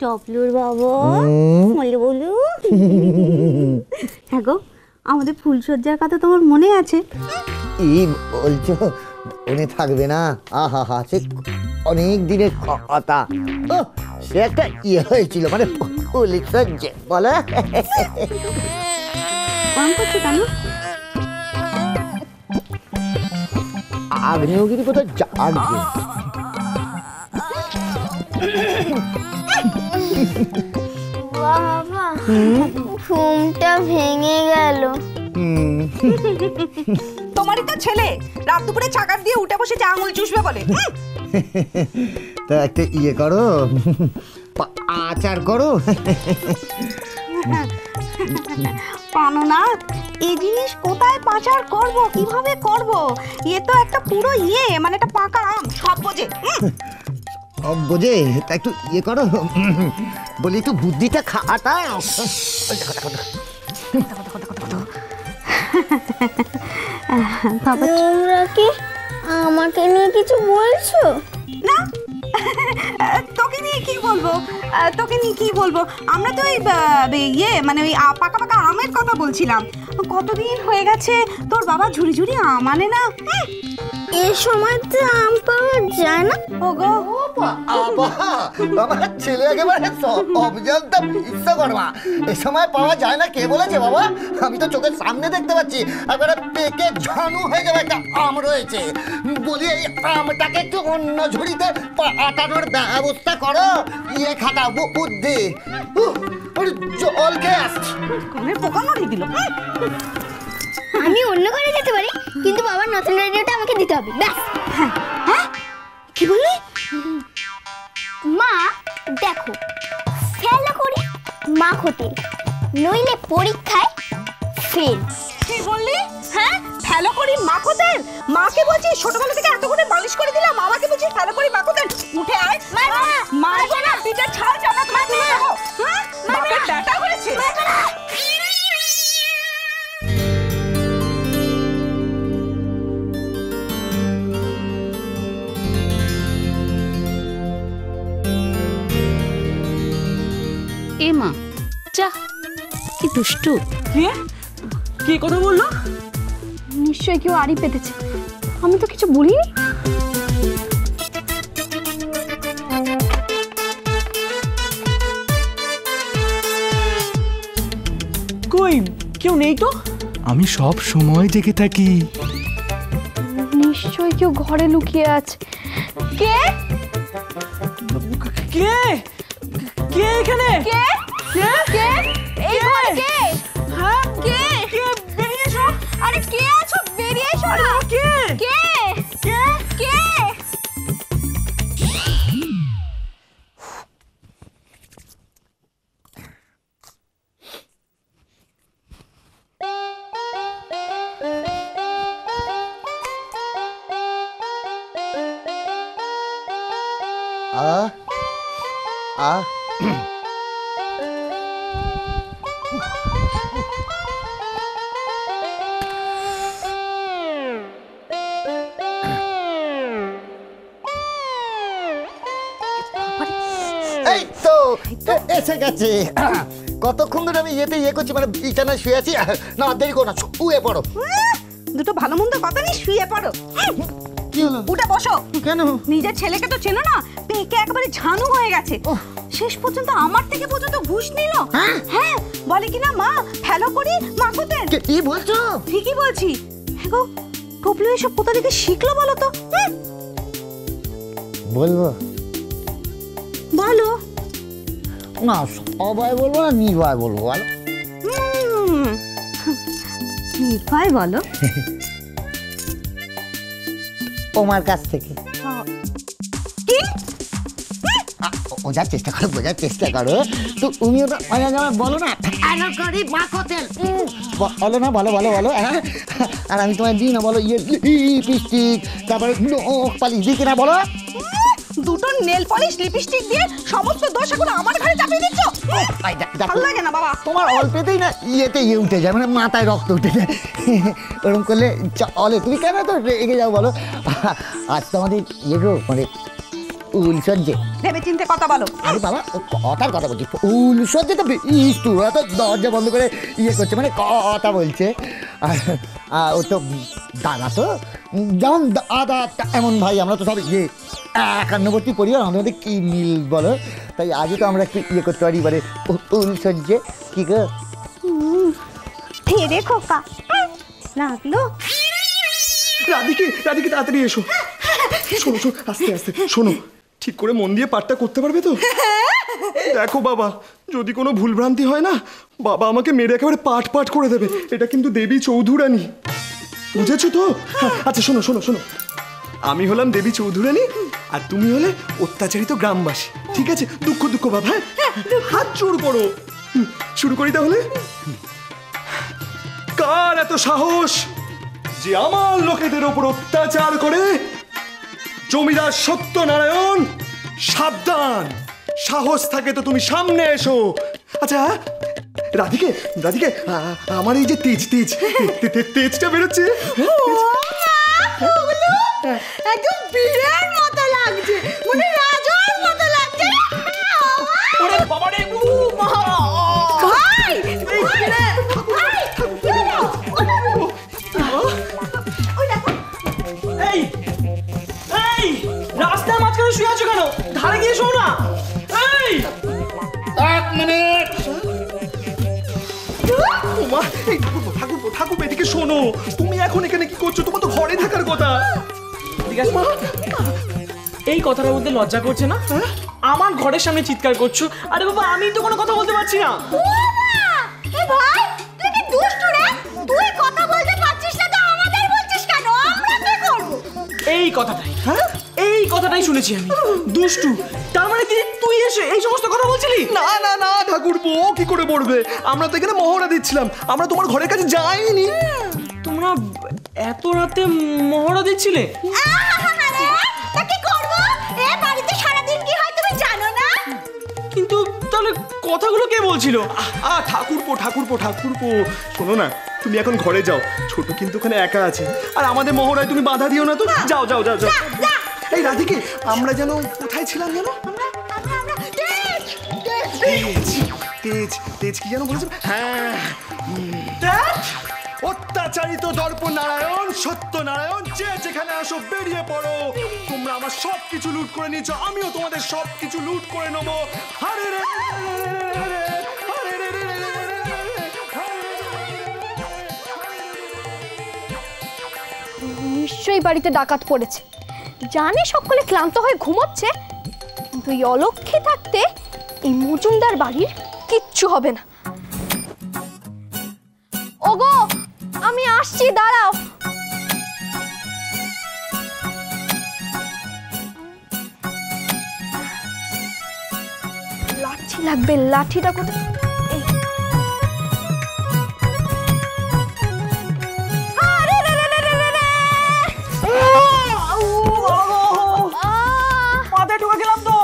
টপলুর বাবা বলে বলু। হ্যাঁ গো, আমাদের ফুলসজ্জার কথা তোমার মনে আছে? কি বলছো, মনে থাকবে না? আহা হা, সে অনেক দিনের কথা। সে একটা ইয়ে হয়েছিল, মানে ফুলসজ্জা বলো। মনে করছো কেন? আগ্নেয়গিরি কোথায় জাগছে? বাবা, ঘুমটা ভেঙে গেল। তোমারই তো ছেলে রাত দুপুরে চাকার দিয়ে উঠে বসে চা আঙুল চুষবে বলে। তা একটা ইয়ে করো, আচার করো। পানো না, এই জিনিস কোথায় পাচার করব, কিভাবে করব? এ তো একটা পুরো ইয়ে, মানে একটা পাকা আম, সব বোঝে। সব বোঝে, তা একটু ইয়ে করো, বলি একটু বুদ্ধিটা খাটায়। তোমরা কি আমাকে নিয়ে কিছু বলছো? না, তোকে নিয়ে কি বলবো, তোকে নিয়ে কি বলবো? আমরা তো ওই ইয়ে, মানে ওই পাকা পাকা আমের কথা বলছিলাম। কতদিন হয়ে গেছে তোর বাবা ঝুড়ি ঝুড়ি আম আনে না। এই সময় তো আম পাওয়া যায় না। ওগো আমার ছেলে একেবারে অবজানতা ইচ্ছা করবা, এ সময় পাওয়া যায় না কে বলেছে বাবা? আমি তো চোখের সামনে দেখতে পাচ্ছি, একবারে পেকে ঝানু হয়ে যাবে একটা আম রয়েছে। বলি এই আমটাকে একটু অন্য ঝুড়িতে পাঠানোর ব্যবস্থা করো, ইয়ে খাটাও বুদ্ধি। জল খেয়ে আসছি, পোকা নড়িয়ে দিল। আমি অন্য ঘরে যেতে পারি, কিন্তু বাবার নতুন রেডিওটা আমাকে দিতে হবে, ব্যাস। হ্যাঁ, কি বললি? মা দেখো, ফেলা করি মা ক্ষতি, নইলে পরীক্ষায় ফেল। কি বললি? হ্যাঁ, ফেলো করি মাখোতেল? মাকে বলছি ছোটবেলা থেকে এত করে বালিশ করে দিলাম, আমাকে বলছি ফেলো করি মাখোতেল। উঠে আয়, মারবো না, পিঠে ছাড় জানা তোমার দিয়ে দেবো। হ্যাঁ, বাপের ব্যাটা হয়েছে। এ মা, যা, কি দুষ্টু। কি কথা বললো? নিশ্চয়ই কেউ আড়ি পেতেছে, আমি তো কিছু বলিনি। কই কেউ নেই তো? আমি সব সময় জেগে থাকি। নিশ্চয়ই কেউ ঘরে লুকিয়ে আছে। কে কে কে এখানে? কে কে কে এই ঘরে কে? হ্যাঁ, কে কে? বেরিয়ে এসো। আরে কে আছো? বেরিয়ে এসো না। কে কে কে কে? এই তো এসে গেছে। কতক্ষণ ধরে আমি ইয়ে করছি, মানে বিছানায় শুয়ে আছি। না দেরি করো না, শুয়ে পড়ো। দুটো ভালো মন্দ কথা নেই, শুয়ে পড়ো। কি হলো? উঠে বসো। কেন? নিজের ছেলেকে তো চেনো না, পেকে একেবারে ঝানু হয়ে গেছে। শেষ পর্যন্ত আমার থেকে পর্যন্ত ঘুষ নিল। হ্যাঁ, বলে কিনা মা ফেলো করি মাখোতেন। কি বলছো? ঠিকই বলছি। হ্যাঁ গো, টপলু এসব কোথা থেকে শিখলো বলো তো? বলবো? বলো না, সবাই বলবো না, নির্ভয় বলবো। বলো। নির্ভয় বলো। তোমার কাছ থেকে। কি? বোঝার চেষ্টা করো, বোঝার চেষ্টা করো। তো তুমি ওটা বলো না, ফেলো করি মাখোতেল। বলো না, বলো বলো বলো। হ্যাঁ, আর আমি তোমায় দিই না, বলো ইয়ে লিপস্টিক, তারপরে নখ পালিশ দিই কিনা বলো। দুটো নেল পলিশ লিপস্টিক দিয়ে সমস্ত দোষ এখন আমার ঘরে চাপিয়ে দিচ্ছ। ভালো লাগে না বাবা। তোমার অল্পেতেই না ইয়েতে ইয়ে উঠে যায়, মানে মাথায় রক্ত উঠে যায়। ওরকম করলে চলে। তুমি কেন তো রেগে যাও বলো? আজ তো আমাদের ইয়ে গো, মানে ফুল সজ্জে। ভেবে চিন্তে কথা বলো। আরে বাবা ও কথার কথা বলছি, ফুল সজ্জে তো তোরা তো দরজা বন্ধ করে ইয়ে করছে, মানে কথা বলছে। আর ও তো দাদা, তো যেমন দাদা এমন ভাই, আমরা তো সব ইয়ে একান্নবর্তী পরিবার, আমাদের মধ্যে কি মিল বলো। তাই আজকে তো আমরা একটু ইয়ে করতে পারি, এবারে ফুল সজ্জে। কি গো রে খোকা, লাগলো? রাধিকে রাধিকে তাড়াতাড়ি এসো। শোনো শোনো, আস্তে আস্তে শোনো, ঠিক করে মন দিয়ে পাঠটা করতে পারবে তো? দেখো বাবা, যদি কোনো ভুলভ্রান্তি হয় না, বাবা আমাকে মেরে একেবারে পাঠ পাঠ করে দেবে। এটা কিন্তু দেবী চৌধুরানী, বুঝেছো তো? আচ্ছা শোনো শোনো শোনো, আমি হলাম দেবী চৌধুরানী আর তুমি হলে অত্যাচারিত গ্রামবাসী, ঠিক আছে? দুঃখ দুঃখ বাবা, হ্যাঁ? হাত জোড় করো। শুরু করি তাহলে। কার এত সাহস যে আমার লোকেদের ওপর অত্যাচার করে? জমিদার সত্যনারায়ণ, সাবধান! সাহস থাকে তো তুমি সামনে এসো। আচ্ছা রাধিকে, রাধিকে আমার এই যে তেজটা বেরোচ্ছে, একদম বীরের মতো লাগছে, মানে রাজার মতো লাগছে। ওরে বাবা রে, ভাই এই এই রাস্তার মাঝখানে শুয়ে আছো কেন? ধারে গিয়ে শোনো না। এই এক মিনিট। ঠাকুর ঠাকুর এদিকে শোনো, তুমি এখন এখানে কি করছো? তোমার তো ঘরে থাকার কথা। ঠিক আছে, এই কথাটা বলতে লজ্জা করছে না? আমার ঘরের সামনে চিৎকার করছো। আরে বাবা, আমি তো কোনো কথা বলতে পারছি না। ভাই তুই কি দুষ্টু রে? তুই কথা বলতে পারছিস না তো আমাদের বলছিস কেন? আমরা কি করব? এই কথাটাই, হ্যাঁ এই কথাটাই শুনেছি আমি। দুষ্টু, তার মানে তুই এসে এই সমস্ত কথা বলছিলি? না না না ঠাকুরপো, ও কি করে পড়বে? আমরা তো এখানে মহড়া দিচ্ছিলাম, আমরা তোমার ঘরের কাছে যাইনি। তোমরা এত রাতে মহড়া দিচ্ছিলে? তা কি করব? এ বাড়িতে সারাদিন কি হয় তুমি জানো না? কিন্তু তাহলে কথাগুলো কে বলছিল? ঠাকুরপো ঠাকুরপো ঠাকুরপো, শোনো না, তুমি এখন ঘরে যাও, ছোট কিন্তু ওখানে একা আছে, আর আমাদের মহড়ায় তুমি বাধা দিও না তো। যাও যাও যাও যাও। এই রাধিকে, আমরা যেন কোথায় ছিলাম যেন? তেজ তেজ কি যেন বলেছে? হ্যাঁ, অত্যাচারিত দর্পনারায়ণ, সত্যনারায়ণ, যে যেখানে আসো বেরিয়ে পড়ো। তোমরা আমার সব কিছু লুট করে নিয়েছো, আমিও তোমাদের সব কিছু লুট করে নেবো। আরে রে, নিশ্চয়ই বাড়িতে ডাকাত পড়েছে। জানে সকলে ক্লান্ত হয়ে ঘুমোচ্ছে, কিন্তু এই অলক্ষে থাকতে এই মজুমদার বাড়ির কিচ্ছু হবে না। ওগো, আমি আসছি, দাঁড়াও। লাঠি লাগবে, লাঠিটা কোথায়? এই। আরে রে রে রে রে রে রে! মাথায় ঢুকে গেলাম তো।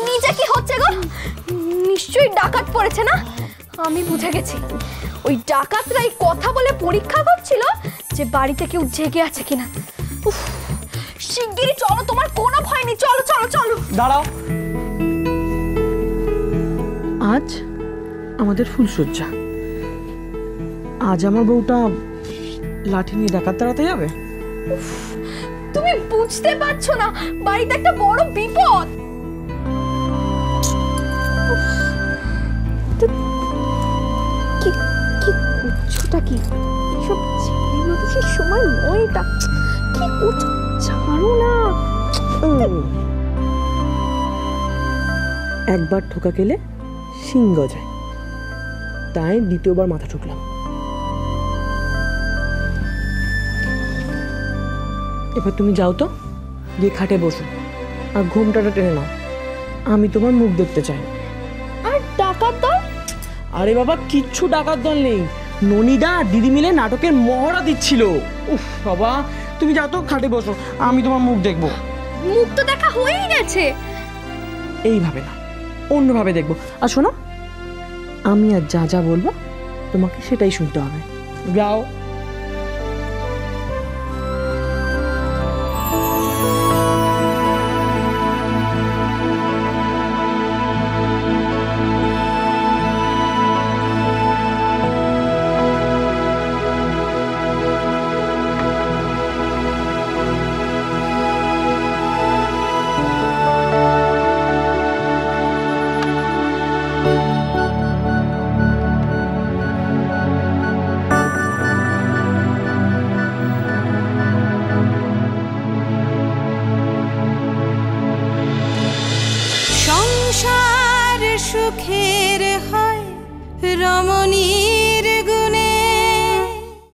নিচে কি হচ্ছে গো? নিশ্চয়ই ডাকাত পড়েছে না? আমি বুঝে গেছি, ওই ডাকাতরাই কথা বলে পরীক্ষা করছিল যে বাড়িতে কেউ জেগে আছে কিনা। উফ, শিগগিরই চলো, তোমার কোনো ভয় নেই, চলো চলো চলো। দাঁড়াও, আজ আমাদের ফুলসজ্জা। আজ আমার বউটা লাঠি নিয়ে ডাকাত তাড়াতে যাবে। তুমি বুঝতে পারছো না, বাড়িতে একটা বড় বিপদ। কি কি করছোটা কি? এসব ছেলে মানুষের সময় নয় এটা। কি করছো? ছাড়ো না। একবার ঠোকা খেলে সিংহ যায়, তাই দ্বিতীয়বার মাথা ঠুকলাম। এবার তুমি যাও তো, গিয়ে খাটে বসো আর ঘুমটাটা টেনে নাও। আমি তোমার মুখ দেখতে চাই। আর ডাকাত দল? আরে বাবা, কিচ্ছু ডাকাত দল নেই, ননিদা আর দিদি মিলে নাটকের মহড়া দিচ্ছিল। উফ বাবা, তুমি যাও তো, খাটে বসো, আমি তোমার মুখ দেখবো। মুখ তো দেখা হয়েই গেছে। এইভাবে না, অন্যভাবে দেখবো। আর শোনো, আমি আর যা যা বলবো তোমাকে সেটাই শুনতে হবে। যাও। সুখের হয় রমণীর গো